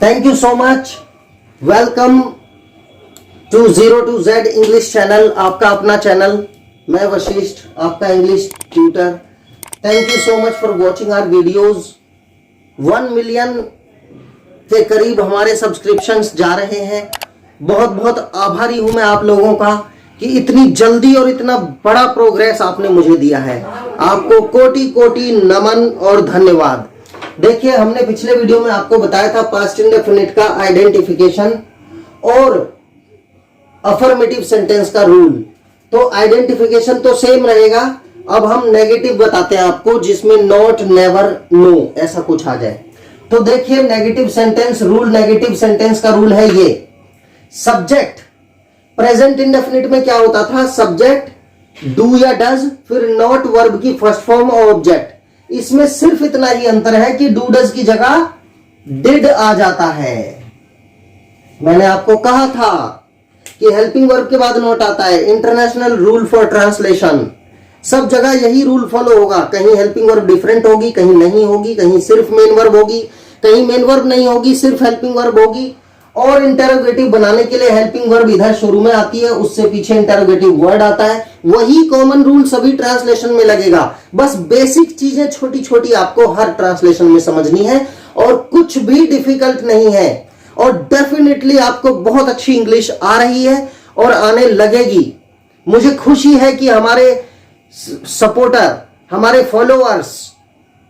Thank you so much. Welcome to zero to Z English channel, आपका अपना चैनल। मैं वशिष्ठ, आपका English tutor. Thank you so much for watching our videos. 1 million के करीब हमारे सब्सक्रिप्शंस जा रहे हैं। बहुत बहुत आभारी हूं मैं आप लोगों का कि इतनी जल्दी और इतना बड़ा प्रोग्रेस आपने मुझे दिया है। आपको कोटि कोटि नमन और धन्यवाद। देखिए, हमने पिछले वीडियो में आपको बताया था पास्ट इंडेफिनिट का आइडेंटिफिकेशन और अफर्मेटिव सेंटेंस का रूल। तो आइडेंटिफिकेशन तो सेम रहेगा। अब हम नेगेटिव बताते हैं आपको, जिसमें नॉट, नेवर, नो ऐसा कुछ आ जाए। तो देखिए, negative sentence rule, negative sentence का रूल है ये। सब्जेक्ट प्रेजेंट इंडेफिनिट में क्या होता था? सब्जेक्ट डू या डज, फिर नॉट वर्ब की फर्स्ट फॉर्म और ऑब्जेक्ट। इसमें सिर्फ इतना ही अंतर है कि डू डज की जगह डिड आ जाता है। मैंने आपको कहा था कि हेल्पिंग वर्ब के बाद नॉट आता है। इंटरनेशनल रूल फॉर ट्रांसलेशन, सब जगह यही रूल फॉलो होगा। कहीं हेल्पिंग वर्ब डिफरेंट होगी, कहीं नहीं होगी, कहीं सिर्फ मेन वर्ब होगी, कहीं मेन वर्ब नहीं होगी, सिर्फ हेल्पिंग वर्ब होगी। और इंटरोगेटिव बनाने के लिए हेल्पिंग वर्ब इधर शुरू में आती है, उससे पीछे इंटरोगेटिव वर्ड आता है। वही कॉमन रूल सभी ट्रांसलेशन में लगेगा। बस बेसिक चीजें छोटी छोटी आपको हर ट्रांसलेशन में समझनी है और कुछ भी डिफिकल्ट नहीं है। और डेफिनेटली आपको बहुत अच्छी इंग्लिश आ रही है और आने लगेगी। मुझे खुशी है कि हमारे सपोर्टर, हमारे फॉलोअर्स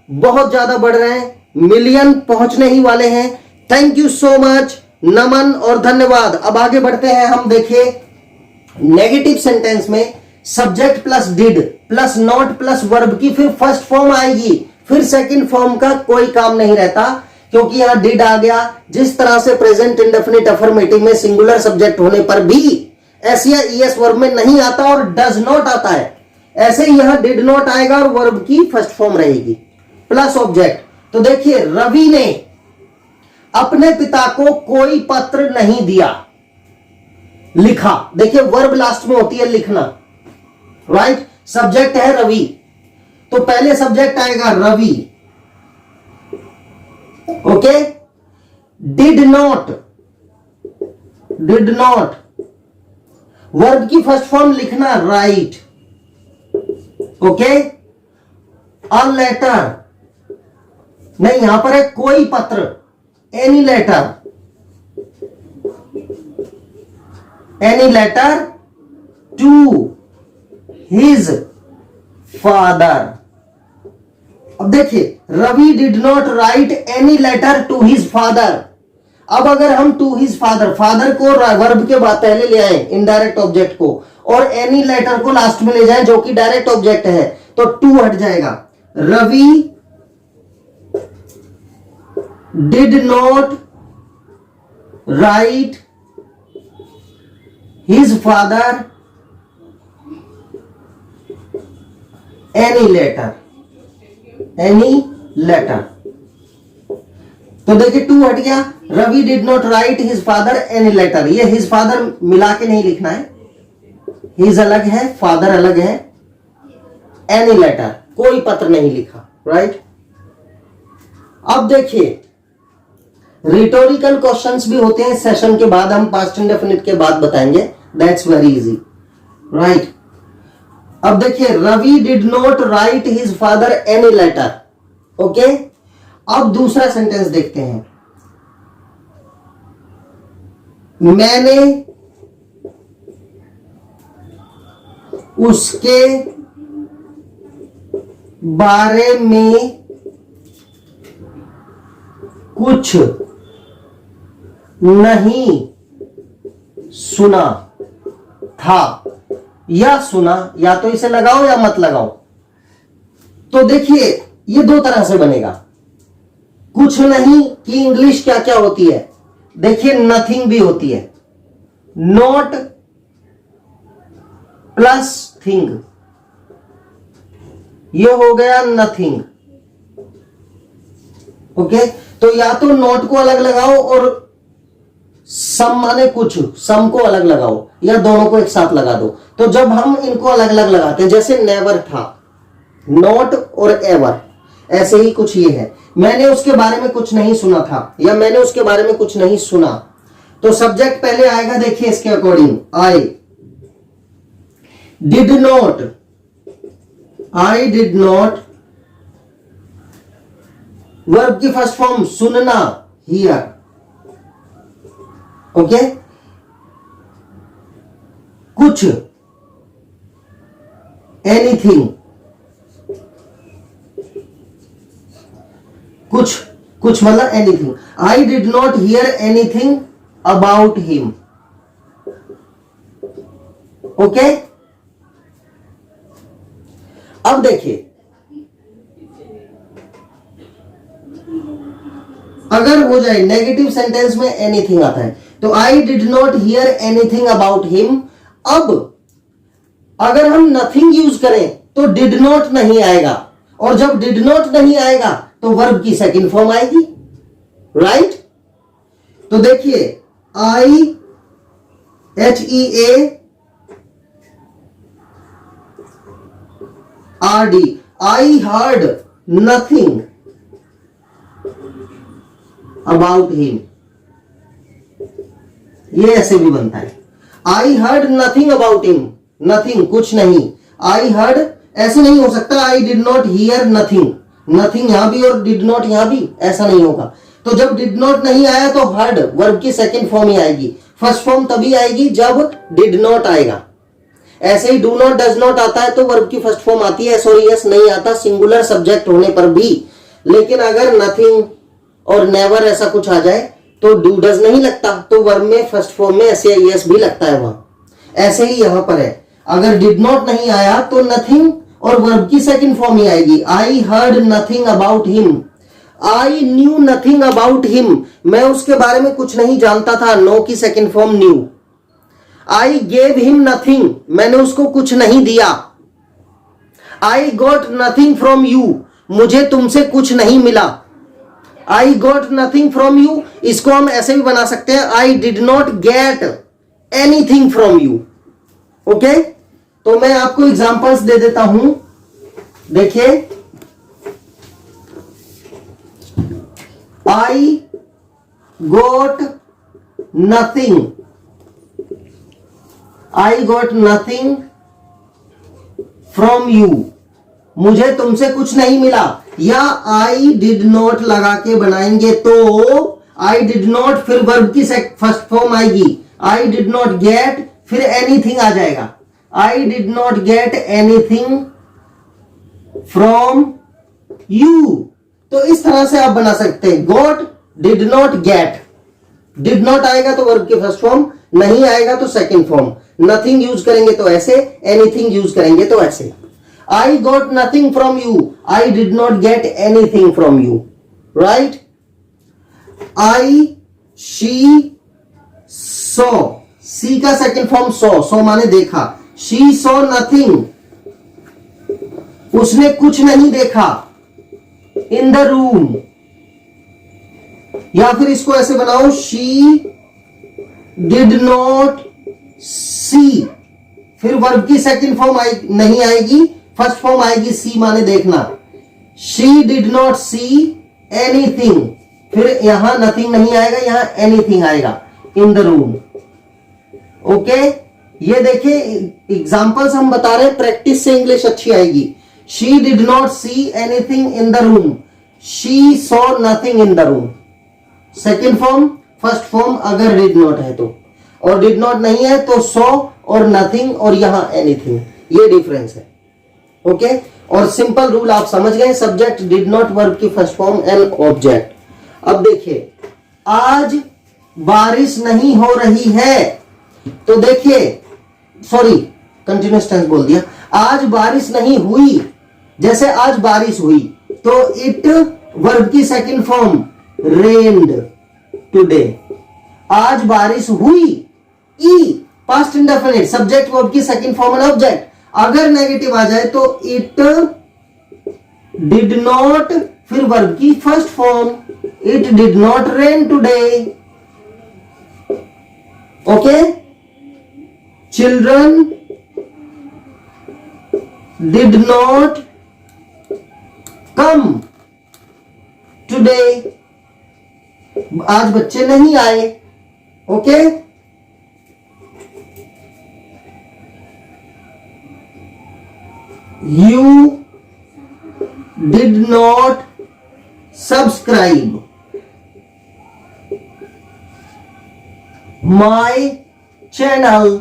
बहुत ज्यादा बढ़ रहे हैं, मिलियन पहुंचने ही वाले हैं। थैंक यू सो मच, नमन और धन्यवाद। अब आगे बढ़ते हैं हम। देखिए, नेगेटिव सेंटेंस में subject plus did plus not plus verb की फिर फर्स्ट फॉर्म आएगी। फिर सेकंड फॉर्म का कोई काम नहीं रहता, क्योंकि यहां डिड आ गया। जिस तरह से प्रेजेंट इंडेफिनिट अफर्मेटिव में सिंगुलर सब्जेक्ट होने पर भी एस या ईएस वर्ब में नहीं आता और डज नॉट आता है, ऐसे ही यहां डिड नॉट आएगा और वर्ब की फर्स्ट फॉर्म रहेगी प्लस ऑब्जेक्ट। तो देखिए, रवि ने अपने पिता को कोई पत्र नहीं दिया, लिखा। देखिए, वर्ब लास्ट में होती है लिखना, राइट। सब्जेक्ट है रवि, तो पहले सब्जेक्ट आएगा Ravi, okay. Did not, did not verb की फर्स्ट फॉर्म लिखना, राइट, ओके। अ लेटर नहीं, यहां पर है कोई पत्र, any letter, any letter to his father. अब देखिए, Ravi did not write any letter to his father. अब अगर हम टू हिज फादर, फादर को वर्ब के बाद पहले ले आए इनडायरेक्ट ऑब्जेक्ट को, और एनी लेटर को लास्ट में ले जाए जो कि डायरेक्ट ऑब्जेक्ट है, तो टू हट जाएगा। Ravi did not write his father any letter, any letter। तो देखिए, टू हट गया। Ravi did not write his father any letter. ये हिज फादर मिला के नहीं लिखना है, हिज अलग है, फादर अलग है। एनी लेटर, कोई पत्र नहीं लिखा, राइट। अब देखिए, रिटोरिकल क्वेश्चंस भी होते हैं सेशन के बाद, हम पास्ट इंडेफिनिट के बाद बताएंगे। That's very easy, right. अब देखिए, Ravi did not write his father any letter, okay. अब दूसरा सेंटेंस देखते हैं। मैंने उसके बारे में कुछ नहीं सुना था, या सुना, या तो इसे लगाओ या मत लगाओ। तो देखिए, ये दो तरह से बनेगा। कुछ नहीं की इंग्लिश क्या क्या होती है? देखिए, नथिंग भी होती है। नॉट प्लस थिंग, ये हो गया नथिंग, ओके। तो या तो नॉट को अलग लगाओ और सम माने कुछ, सम को अलग लगाओ, या दोनों को एक साथ लगा दो। तो जब हम इनको अलग अलग लगाते हैं, जैसे नेवर था, नॉट और एवर, ऐसे ही कुछ ये है। मैंने उसके बारे में कुछ नहीं सुना था या मैंने उसके बारे में कुछ नहीं सुना, तो सब्जेक्ट पहले आएगा, देखिए इसके according, I did not, I did not, verb की फर्स्ट फॉर्म सुनना, हियर, ओके, कुछ, एनीथिंग, कुछ, कुछ मतलब anything, I did not hear anything about him, okay. अब देखिए, अगर हो जाए नेगेटिव सेंटेंस में एनीथिंग आता है, तो I did not hear anything about him. अब अगर हम नथिंग यूज करें तो डिड नॉट नहीं आएगा, और जब डिड नॉट नहीं आएगा तो वर्ब की सेकंड फॉर्म आएगी, राइट। तो देखिए, आई HEA RD, I heard nothing about him, ये ऐसे भी बनता है, I heard nothing about him, nothing कुछ नहीं, आई हर्ड ऐसे नहीं हो सकता, I did not here nothing, nothing यहां भी और डिड नॉट यहां भी, ऐसा नहीं होगा। तो जब डिड नॉट नहीं आया तो हर्ड वर्ब की सेकंड फॉर्म ही आएगी, फर्स्ट फॉर्म तभी आएगी जब डिड नॉट आएगा। ऐसे ही डू नॉट डज नॉट आता है तो वर्ब की फर्स्ट फॉर्म आती है, सॉरी यस नहीं आता सिंगुलर सब्जेक्ट होने पर भी। लेकिन अगर नथिंग और नेवर ऐसा कुछ आ जाए तो डू डज नहीं लगता, तो वर्ब में फर्स्ट फॉर्म में एस या यस भी लगता है वहां। ऐसे ही यहां पर है, अगर डिड नॉट नहीं आया तो नथिंग और वर्ब की सेकंड फॉर्म ही आएगी, I heard nothing about him, I knew nothing about him, मैं उसके बारे में कुछ नहीं जानता था, नो की second form new. I gave him nothing, मैंने उसको कुछ नहीं दिया। I got nothing from you, मुझे तुमसे कुछ नहीं मिला। I got nothing from you, इसको हम ऐसे भी बना सकते हैं, I did not get anything from you, okay. तो मैं आपको एग्जांपल्स दे देता हूं, देखिए, I got nothing, I got nothing from you, मुझे तुमसे कुछ नहीं मिला। या आई डिड नॉट लगा के बनाएंगे तो आई डिड नॉट, फिर वर्ब की फर्स्ट फॉर्म आएगी, आई डिड नॉट गेट, फिर एनीथिंग आ जाएगा, I did not get anything from you. तो इस तरह से आप बना सकते हैं, got did not gate, did not आएगा तो वर्ब की फर्स्ट फॉर्म, नहीं आएगा तो सेकंड फॉर्म, नथिंग यूज करेंगे तो ऐसे, एनीथिंग यूज करेंगे तो ऐसे। I got nothing from you, I did not get anything from you, right? I, she, saw, see का सेकंड फॉर्म saw माने देखा, she saw nothing, उसने कुछ नहीं देखा, in the room, या फिर इसको ऐसे बनाओ, she did not see, फिर वर्ब की सेकंड फॉर्म नहीं आएगी, फर्स्ट फॉर्म आएगी सी माने देखना, she did not see anything, फिर यहां नथिंग नहीं आएगा, यहां एनीथिंग आएगा, इन द रूम, ओके। ये देखिए एग्जांपल्स हम बता रहे हैं, प्रैक्टिस से इंग्लिश अच्छी आएगी। She did not see anything in the room, she saw nothing in the room, second form, first form अगर डिड नॉट है तो, और डिड नॉट नहीं है तो सॉ और नथिंग और यहां एनीथिंग, ये डिफरेंस है, ओके। और सिंपल रूल आप समझ गए, सब्जेक्ट डिड नॉट, वर्ब की फर्स्ट फॉर्म एंड ऑब्जेक्ट। अब देखिए, आज बारिश नहीं हो रही है, तो देखिए, सॉरी कंटिन्यूअस टेंस बोल दिया, आज बारिश नहीं हुई, जैसे आज बारिश हुई तो इट वर्ब की सेकंड फॉर्म रेन्ड टुडे, आज बारिश हुई, ई पास्ट इंडेफिनिट, सब्जेक्ट वर्ब की सेकंड फॉर्म एंड ऑब्जेक्ट। अगर नेगेटिव आ जाए तो इट डिड नॉट, फिर वर्ब की first form, it did not rain today, okay. Children did not come today, आज बच्चे नहीं आए. Okay, you did not subscribe my channel.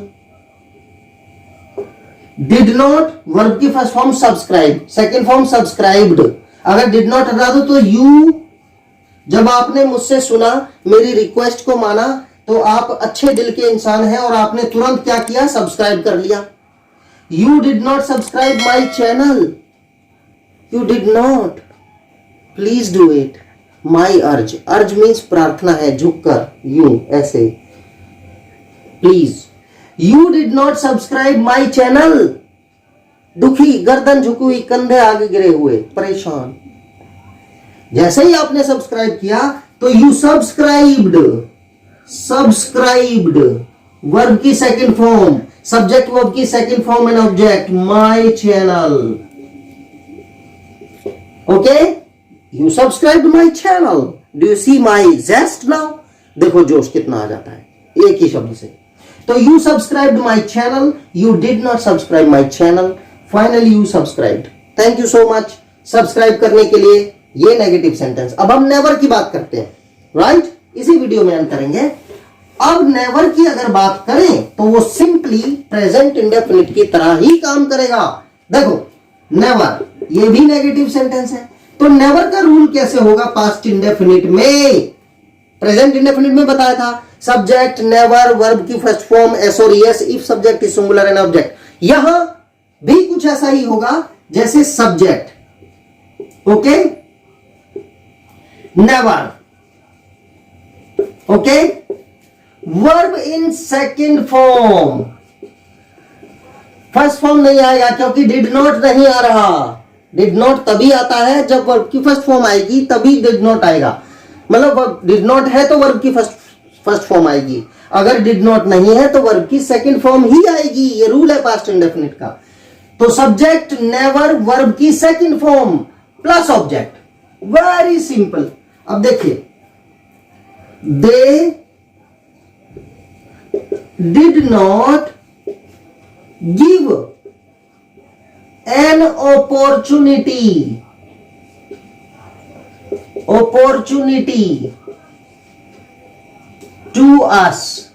Did not verb की first form subscribe, second form subscribed. अगर did not हटा दो तो you, जब आपने मुझसे सुना, मेरी रिक्वेस्ट को माना, तो आप अच्छे दिल के इंसान हैं और आपने तुरंत क्या किया, सब्सक्राइब कर लिया. You did not subscribe my channel. You did not, please do it. My urge, urge means प्रार्थना है, झुककर, यू ऐसे, please. You did not subscribe my channel. दुखी, गर्दन झुकी हुई, कंधे आगे गिरे हुए, परेशान. जैसे ही आपने सब्सक्राइब किया तो यू सब्सक्राइब्ड. सब्सक्राइब्ड वर्ब की सेकंड फॉर्म, सब्जेक्ट वर्ब की second form and object, my channel. Okay, you subscribed my channel. Do you see my zest now? देखो जोश कितना आ जाता है एक ही शब्द से. तो you subscribed my channel, you did not subscribe my channel, finally you subscribed. Thank you so much subscribe करने के लिए. ये नेगेटिव सेंटेंस. अब हम नेवर की बात करते हैं, राइट? इसी वीडियो में हम करेंगे. अब नेवर की अगर बात करें तो वो सिंपली प्रेजेंट इंडेफिनिट की तरह ही काम करेगा. देखो नेवर, ये भी नेगेटिव सेंटेंस है, तो नेवर का रूल कैसे होगा पास्ट इंडेफिनिट में? प्रेजेंट इंडेफिनिट में बताया था, सब्जेक्ट नेवर, वर्ब की फर्स्ट फॉर्म एस और S, if subject is singular and object. यहां भी कुछ ऐसा ही होगा जैसे subject. Okay, never. Okay, verb in second form. First form नहीं आएगा क्योंकि डिड नॉट नहीं आ रहा. डिड नॉट तभी आता है जब वर्ब की फर्स्ट फॉर्म आएगी, तभी डिड नॉट आएगा. मतलब डिड नॉट है तो वर्ब की फर्स्ट फॉर्म आएगी. अगर डिड नॉट नहीं है तो वर्ब की सेकंड फॉर्म ही आएगी. ये रूल है पास्ट इंडेफिनिट का. तो सब्जेक्ट नेवर, वर्ब की second form plus object. Very simple. अब देखिए, they did not give an opportunity to us.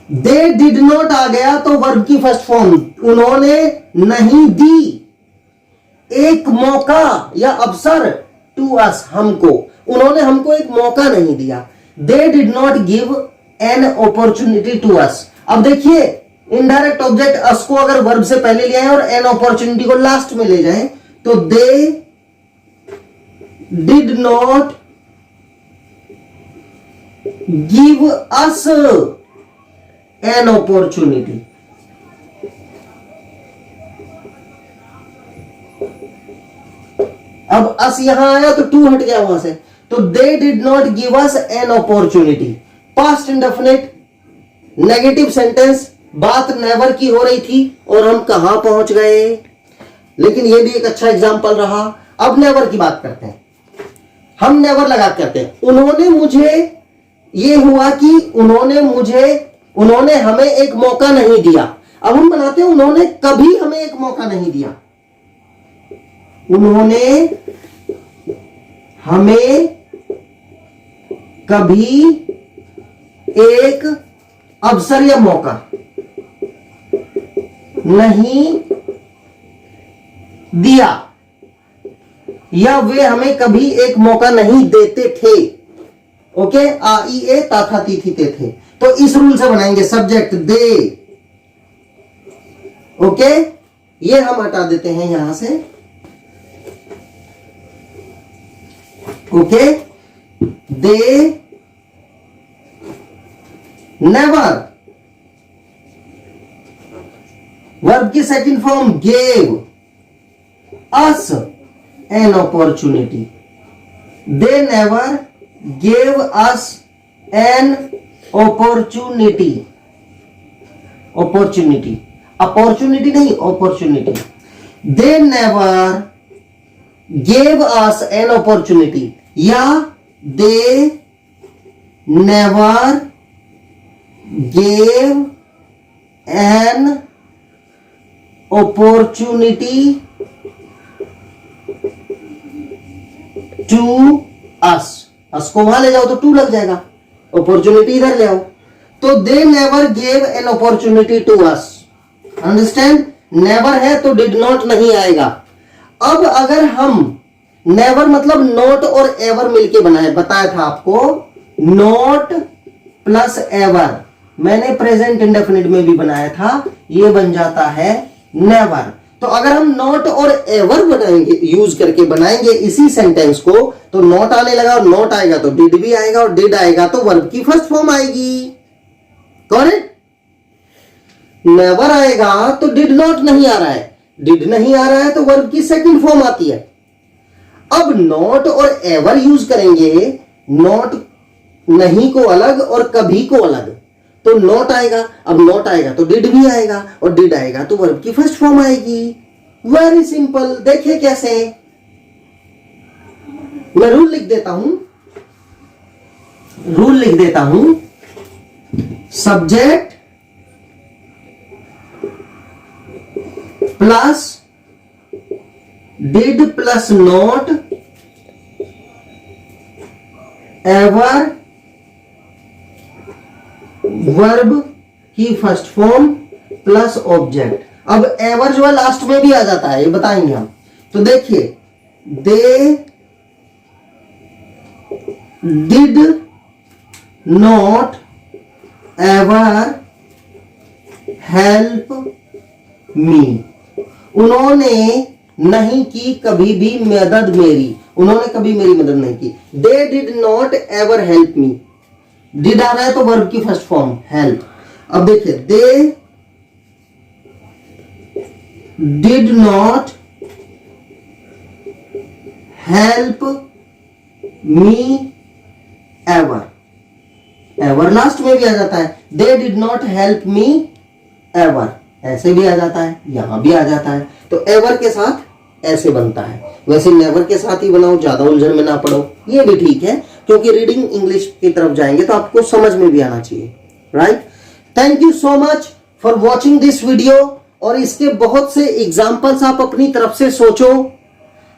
They did not आ गया तो वर्ब की फर्स्ट फॉर्म. उन्होंने नहीं दी एक मौका या अवसर, टू अस, हमको. उन्होंने हमको एक मौका नहीं दिया. They did not give an opportunity to us. अब देखिए, इनडायरेक्ट ऑब्जेक्ट अस को अगर वर्ब से पहले ले आए और एन अपॉर्चुनिटी को लास्ट में ले जाएं तो दे did not give us an opportunity. अब अस यहां आया तो टू हट गया वहां से, तो दे did not give us an opportunity. Past indefinite negative sentence. बात नेवर की हो रही थी और हम कहां पहुंच गए, लेकिन यह भी एक अच्छा एग्जांपल रहा. अब नेवर की बात करते हैं. हम नेवर लगा करते हैं. उन्होंने मुझे, ये हुआ कि उन्होंने हमें एक मौका नहीं दिया. अब हम बनाते हैं उन्होंने कभी हमें एक मौका नहीं दिया. उन्होंने हमें कभी एक अवसर या मौका नहीं दिया, या वे हमें कभी एक मौका नहीं देते थे. ओके, आ ई ए ता था ती थी ते थे. तो इस रूल से बनाएंगे सब्जेक्ट दे. ओके, ये हम हटा देते हैं यहां से. ओके, दे नेवर, वर्ब की second form gave us an opportunity. They never gave us an opportunity. Opportunity नहीं, opportunity. They never gave us an opportunity. या they never gave an opportunity to us को वहां ले जाओ तो to लग जाएगा, अपॉर्चुनिटी इधर ले आओ, तो they never gave an opportunity to us. Understand? Never है तो डिड नॉट नहीं आएगा। अब अगर हम नेवर मतलब नॉट और एवर मिलके बताया था आपको, नॉट प्लस एवर, मैंने प्रेजेंट इंडेफिनिट में भी बनाया था, ये बन जाता है नेवर। तो अगर हम नॉट और एवर बनाएंगे, यूज करके बनाएंगे इसी सेंटेंस को, तो नॉट आने लगा और नॉट आएगा तो डिड भी आएगा, और डिड आएगा तो वर्ब की फर्स्ट फॉर्म आएगी। करेक्ट? नेवर आएगा तो डिड नॉट नहीं आ रहा है, डिड नहीं आ रहा है तो वर्ब की सेकंड फॉर्म आती है। अब नॉट और एवर यूज करेंगे, नॉट नहीं को अलग और कभी को अलग, तो नॉट आएगा। अब नॉट आएगा तो डिड भी आएगा, और डिड आएगा तो वर्ब की फर्स्ट फॉर्म आएगी। Very simple. देखिए कैसे, मैं रूल लिख देता हूं, subject plus did plus not ever verb की फर्स्ट फॉर्म प्लस ऑब्जेक्ट। अब एवर जो है लास्ट में भी आ जाता है, ये बताएंगे हम। तो देखिए, they did not ever help मी, उन्होंने नहीं की कभी भी मदद मेरी, उन्होंने कभी मेरी मदद नहीं की। They did not ever help me, did आ रहा है तो वर्ब की फर्स्ट फॉर्म हेल्प। अब देखिए, they did not help me ever, ever last में भी आ जाता है। दे did not help me ever, ऐसे भी आ जाता है, यहां भी आ जाता है। तो एवर के साथ ऐसे बनता है, वैसे नेवर के साथ ही बनाओ, ज्यादा उलझन में ना पड़ो, ये भी ठीक है, क्योंकि रीडिंग इंग्लिश की तरफ जाएंगे तो आपको समझ में भी आना चाहिए। Right? Thank you so much for watching this video. और इसके बहुत से एग्जाम्पल्स आप अपनी तरफ से सोचो।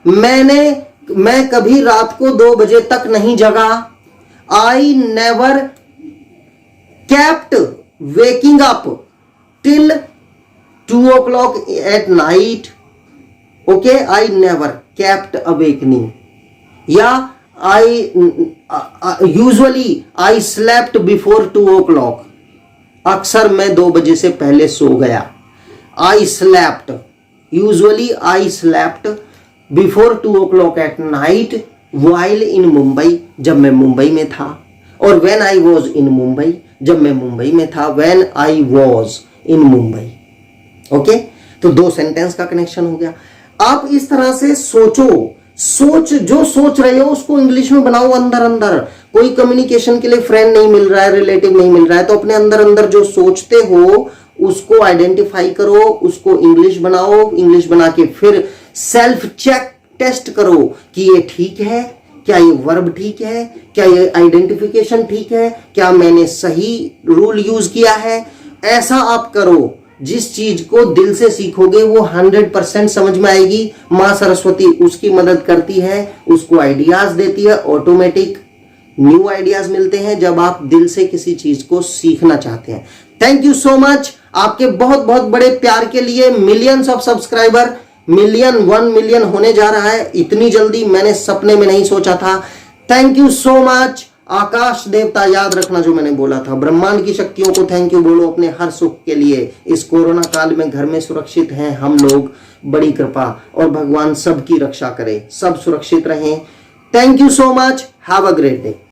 मैं कभी रात को 2 बजे तक नहीं जगा। I never kept waking up till 2 o'clock at night. Okay, I never kept awakening. या usually I slept before 2 o'clock. अक्सर मैं 2 बजे से पहले सो गया। I slept. Usually I slept before 2 o'clock at night while in Mumbai. जब मैं मुंबई में था। और when I was in Mumbai. जब मैं मुंबई में था। When I was in Mumbai. Okay? तो 2 सेंटेंस का कनेक्शन हो गया। आप इस तरह से जो सोच रहे हो उसको इंग्लिश में बनाओ अंदर। कोई कम्युनिकेशन के लिए फ्रेंड नहीं मिल रहा है, रिलेटिव नहीं मिल रहा है, तो अपने अंदर जो सोचते हो उसको आइडेंटिफाई करो, उसको इंग्लिश बनाओ। इंग्लिश बना के फिर सेल्फ चेक टेस्ट करो कि ये ठीक है, क्या ये वर्ब ठीक है, क्या ये आइडेंटिफिकेशन ठीक है, क्या मैंने सही रूल यूज किया है। ऐसा आप करो। जिस चीज को दिल से सीखोगे वो 100% समझ में आएगी। मां सरस्वती उसकी मदद करती है, उसको आइडियाज देती है, ऑटोमेटिक न्यू आइडियाज मिलते हैं जब आप दिल से किसी चीज को सीखना चाहते हैं। थैंक यू सो मच आपके बहुत बहुत बड़े प्यार के लिए। मिलियंस ऑफ सब्सक्राइबर, 1 मिलियन होने जा रहा है इतनी जल्दी, मैंने सपने में नहीं सोचा था। Thank you so much. आकाश देवता याद रखना जो मैंने बोला था, ब्रह्मांड की शक्तियों को थैंक यू बोलो अपने हर सुख के लिए। इस कोरोना काल में घर में सुरक्षित हैं हम लोग, बड़ी कृपा, और भगवान सबकी रक्षा करे, सब सुरक्षित रहें। Thank you so much. Have a great day.